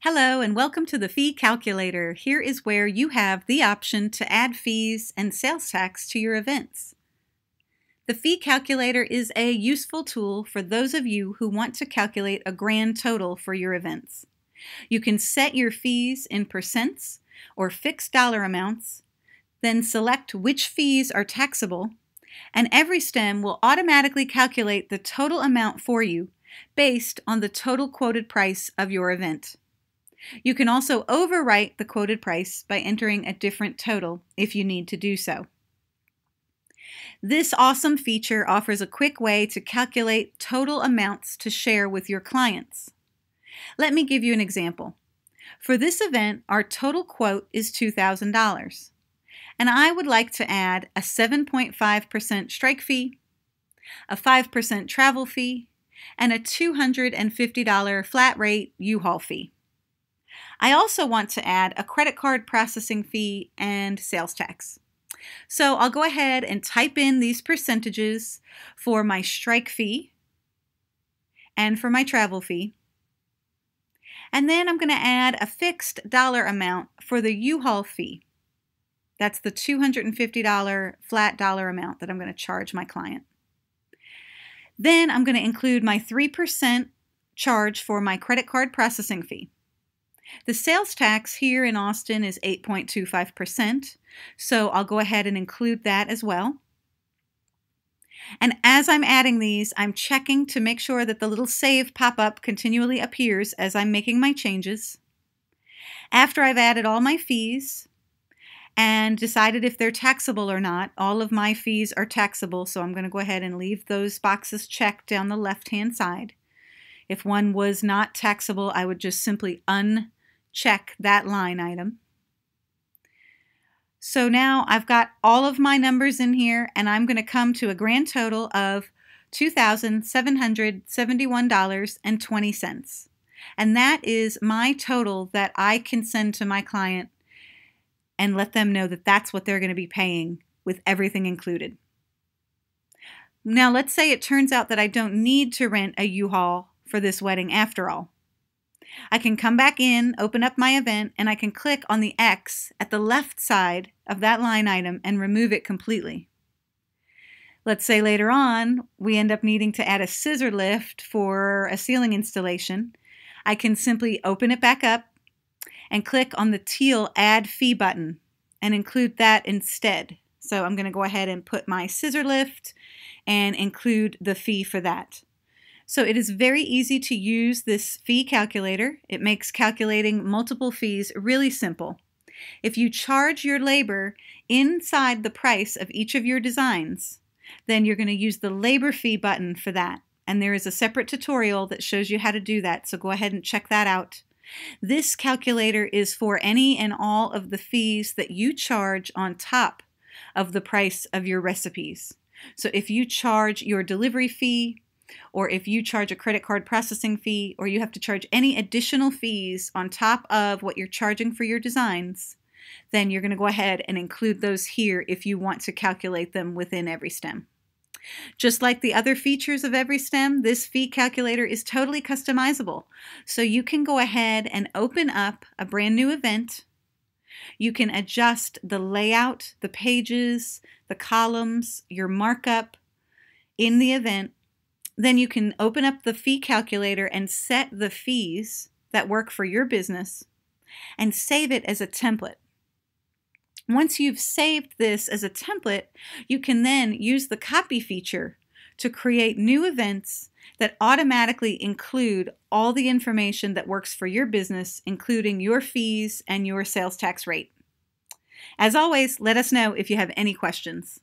Hello and welcome to the Fee Calculator. Here is where you have the option to add fees and sales tax to your events. The Fee Calculator is a useful tool for those of you who want to calculate a grand total for your events. You can set your fees in percents or fixed dollar amounts, then select which fees are taxable, and EveryStem will automatically calculate the total amount for you based on the total quoted price of your event. You can also overwrite the quoted price by entering a different total if you need to do so. This awesome feature offers a quick way to calculate total amounts to share with your clients. Let me give you an example. For this event, our total quote is $2,000, and I would like to add a 7.5% strike fee, a 5% travel fee, and a $250 flat rate U-Haul fee. I also want to add a credit card processing fee and sales tax. So I'll go ahead and type in these percentages for my strike fee and for my travel fee. And then I'm going to add a fixed dollar amount for the U-Haul fee. That's the $250 flat dollar amount that I'm going to charge my client. Then I'm going to include my 3% charge for my credit card processing fee. The sales tax here in Austin is 8.25%, so I'll go ahead and include that as well. And as I'm adding these, I'm checking to make sure that the little save pop-up continually appears as I'm making my changes. After I've added all my fees and decided if they're taxable or not, all of my fees are taxable, so I'm going to go ahead and leave those boxes checked down the left-hand side. If one was not taxable, I would just simply uncheck that line item. So now I've got all of my numbers in here, and I'm going to come to a grand total of $2,771.20. And that is my total that I can send to my client and let them know that that's what they're going to be paying with everything included. Now let's say it turns out that I don't need to rent a U-Haul for this wedding after all. I can come back in, open up my event, and I can click on the X at the left side of that line item and remove it completely. Let's say later on we end up needing to add a scissor lift for a ceiling installation. I can simply open it back up and click on the teal Add Fee button and include that instead. So I'm going to go ahead and put my scissor lift and include the fee for that. So it is very easy to use this fee calculator. It makes calculating multiple fees really simple. If you charge your labor inside the price of each of your designs, then you're going to use the labor fee button for that. And there is a separate tutorial that shows you how to do that, so go ahead and check that out. This calculator is for any and all of the fees that you charge on top of the price of your recipes. So if you charge your delivery fee, or if you charge a credit card processing fee, or you have to charge any additional fees on top of what you're charging for your designs, then you're going to go ahead and include those here if you want to calculate them within EveryStem. Just like the other features of EveryStem, this fee calculator is totally customizable. So you can go ahead and open up a brand new event. You can adjust the layout, the pages, the columns, your markup in the event. Then you can open up the fee calculator and set the fees that work for your business and save it as a template. Once you've saved this as a template, you can then use the copy feature to create new events that automatically include all the information that works for your business, including your fees and your sales tax rate. As always, let us know if you have any questions.